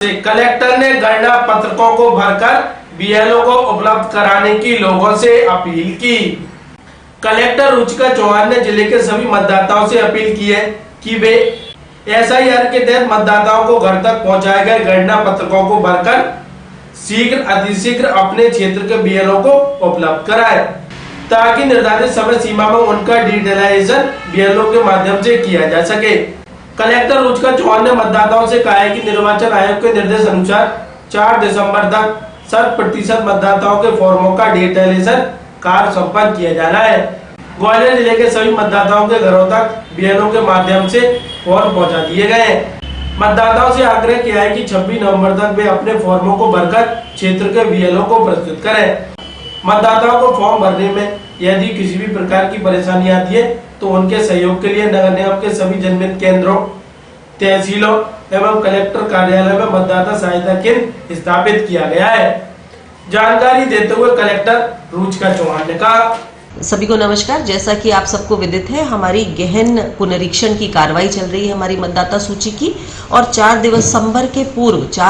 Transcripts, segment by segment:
Collector ने गणना पत्रकों को भरकर बीएलओ को उपलब्ध कराने की लोगों से अपील की। कलेक्टर रुचिका चौहान ने जिले के सभी मतदाताओं से अपील की है कि वे एसआईआर के तहत मतदाताओं को घर तक पहुंचाए गए गणना पत्रकों को भरकर शीघ्र अतिशीघ्र अपने क्षेत्र के बीएलओ को उपलब्ध कराए, ताकि निर्धारित समय सीमा में उनका डिजिटलाइजेशन बीएलओ के माध्यम से किया जा सके। कलेक्टर रुचिका चौहान ने मतदाताओं से कहा है कि निर्वाचन आयोग के निर्देश अनुसार 4 दिसंबर तक 100% मतदाताओं के फॉर्मों का डिजिटलाइजेशन कार्य संपन्न किया जाना है। ग्वालियर जिले के सभी मतदाताओं के घरों तक बीएलओ के माध्यम से फॉर्म पहुंचा दिए गए हैं। मतदाताओं से आग्रह किया है कि 26 नवंबर तक वे अपने फॉर्मों को भरकर क्षेत्र के बीएलओ को प्रस्तुत करें। मतदाताओं को फॉर्म भरने में यदि किसी भी प्रकार की परेशानी आती है तो उनके सहयोग के लिए नगर निगम के सभी जनमत केंद्रों, तहसीलों एवं कलेक्टर कार्यालय में मतदाता सहायता केंद्र स्थापित किया गया है। जानकारी देते हुए कलेक्टर रुचिका चौहान ने कहा, सभी को नमस्कार। जैसा कि आप सबको विदित है, हमारी गहन पुनरीक्षण की कार्रवाई चल रही है हमारी मतदाता सूची की, और 4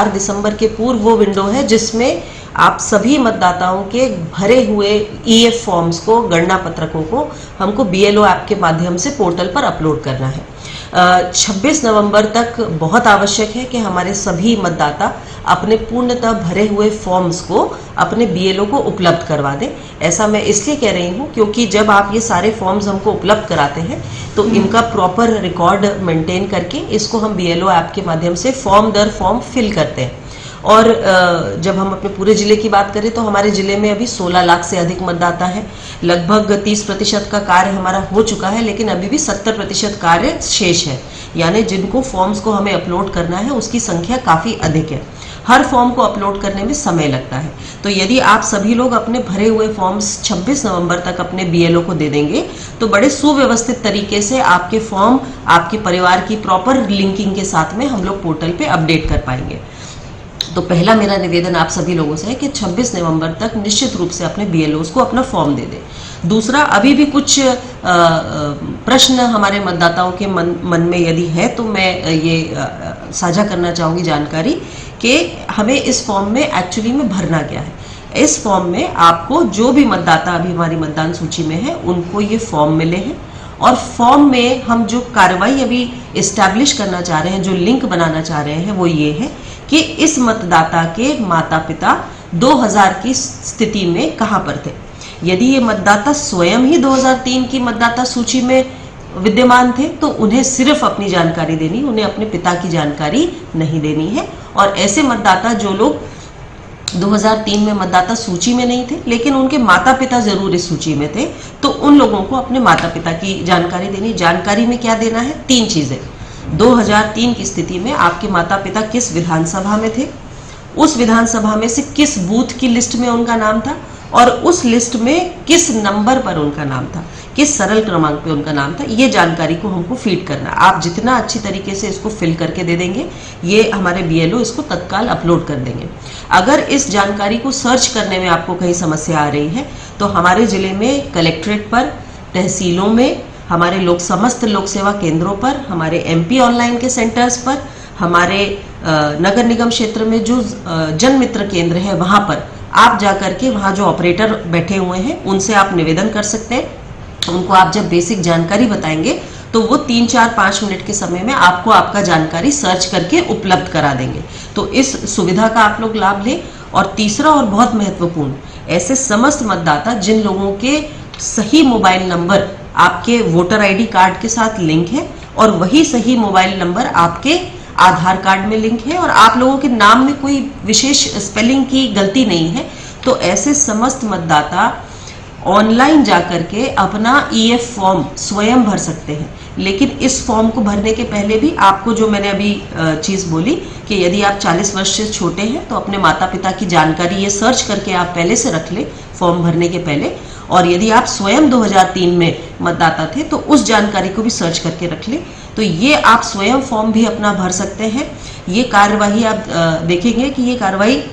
दिसंबर के पूर्व वो विंडो है जिसमें आप सभी मतदाताओं के भरे हुए ईएफ फॉर्म्स को, गणना पत्रकों को हमको बीएलओ ऐप के माध्यम से पोर्टल पर अपलोड करना है। 26 नवंबर तक बहुत आवश्यक है कि हमारे सभी मतदाता अपने पूर्णतः भरे हुए फॉर्म्स को अपने बीएलओ को उपलब्ध करवा दें। ऐसा मैं इसलिए कह रही हूँ क्योंकि जब आप ये सारे फॉर्म्स हमको उपलब्ध कराते हैं तो इनका प्रॉपर रिकॉर्ड मेंटेन करके इसको हम बीएलओ ऐप के माध्यम से फॉर्म दर फॉर्म फिल करते हैं। और जब हम अपने पूरे जिले की बात करें तो हमारे जिले में अभी 16 लाख से अधिक मतदाता है। लगभग 30% का कार्य हमारा हो चुका है, लेकिन अभी भी 70% कार्य शेष है, यानी जिनको फॉर्म्स को हमें अपलोड करना है उसकी संख्या काफ़ी अधिक है। हर फॉर्म को अपलोड करने में समय लगता है, तो यदि आप सभी लोग अपने भरे हुए फॉर्म्स 26 नवंबर तक अपने बीएलओ को दे देंगे तो बड़े सुव्यवस्थित तरीके से आपके फॉर्म आपके परिवार की प्रॉपर लिंकिंग के साथ में हम लोग पोर्टल पे अपडेट कर पाएंगे। तो पहला मेरा निवेदन आप सभी लोगों से है कि 26 नवंबर तक निश्चित रूप से अपने बीएलओ को अपना फॉर्म दे दें। दूसरा, अभी भी कुछ प्रश्न हमारे मतदाताओं के मन में यदि है तो मैं ये साझा करना चाहूँगी जानकारी कि हमें इस फॉर्म में एक्चुअली में भरना क्या है। इस फॉर्म में आपको जो भी मतदाता अभी हमारी मतदान सूची में है उनको ये फॉर्म मिले हैं, और फॉर्म में हम जो कार्रवाई अभी इस्टेब्लिश करना चाह रहे हैं, जो लिंक बनाना चाह रहे हैं, वो ये है कि इस मतदाता के माता पिता 2000 की स्थिति में कहाँ पर थे। यदि ये मतदाता स्वयं ही 2003 की मतदाता सूची में विद्यमान थे तो उन्हें सिर्फ अपनी जानकारी देनी, उन्हें अपने पिता की जानकारी नहीं देनी है। और ऐसे मतदाता जो लोग 2003 में मतदाता सूची में नहीं थे लेकिन उनके माता पिता जरूर इस सूची में थे, तो उन लोगों को अपने माता पिता की जानकारी देनी। जानकारी में क्या देना है? 3 चीजें। 2003 की स्थिति में आपके माता पिता किस विधानसभा में थे, उस विधानसभा में से किस बूथ की लिस्ट में उनका नाम था, और उस लिस्ट में किस नंबर पर उनका नाम था, किस सरल क्रमांक पे उनका नाम था। ये जानकारी को हमको फीड करना। आप जितना अच्छी तरीके से इसको फिल करके दे देंगे, ये हमारे बीएलओ इसको तत्काल अपलोड कर देंगे। अगर इस जानकारी को सर्च करने में आपको कहीं समस्या आ रही है तो हमारे जिले में कलेक्ट्रेट पर, तहसीलों में, हमारे समस्त लोक सेवा केंद्रों पर, हमारे एमपी ऑनलाइन के सेंटर्स पर, हमारे नगर निगम क्षेत्र में जो जन मित्र केंद्र है वहाँ पर आप जाकर के वहाँ जो ऑपरेटर बैठे हुए हैं उनसे आप निवेदन कर सकते हैं। उनको आप जब बेसिक जानकारी बताएंगे तो वो 3, 4, 5 मिनट के समय में आपको आपका जानकारी सर्च करके उपलब्ध करा देंगे। तो इस सुविधा का आप लोग लाभ लें। और तीसरा और बहुत महत्वपूर्ण, ऐसे समस्त मतदाता जिन लोगों के सही मोबाइल नंबर आपके वोटर आईडी कार्ड के साथ लिंक है और वही सही मोबाइल नंबर आपके आधार कार्ड में लिंक है और आप लोगों के नाम में कोई विशेष स्पेलिंग की गलती नहीं है, तो ऐसे समस्त मतदाता ऑनलाइन जाकर के अपना ईएफ फॉर्म स्वयं भर सकते हैं। लेकिन इस फॉर्म को भरने के पहले भी आपको जो मैंने अभी चीज़ बोली कि यदि आप 40 वर्ष से छोटे हैं तो अपने माता पिता की जानकारी ये सर्च करके आप पहले से रख लें फॉर्म भरने के पहले, और यदि आप स्वयं 2003 में मतदाता थे तो उस जानकारी को भी सर्च करके रख लें। तो ये आप स्वयं फॉर्म भी अपना भर सकते हैं। ये कार्यवाही आप देखेंगे कि ये कार्रवाई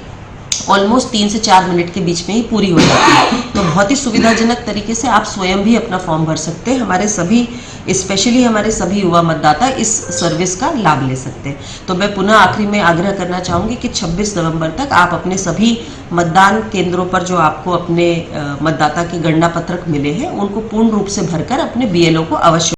ऑलमोस्ट 3 से 4 मिनट के बीच में ही पूरी हो जाती है। तो बहुत ही सुविधाजनक तरीके से आप स्वयं भी अपना फॉर्म भर सकते हैं। हमारे सभी, स्पेशली हमारे सभी युवा मतदाता इस सर्विस का लाभ ले सकते हैं। तो मैं पुनः आखिरी में आग्रह करना चाहूंगी कि 26 नवंबर तक आप अपने सभी मतदान केंद्रों पर जो आपको अपने मतदाता के गणना पत्रक मिले हैं उनको पूर्ण रूप से भरकर अपने BLO को अवश्य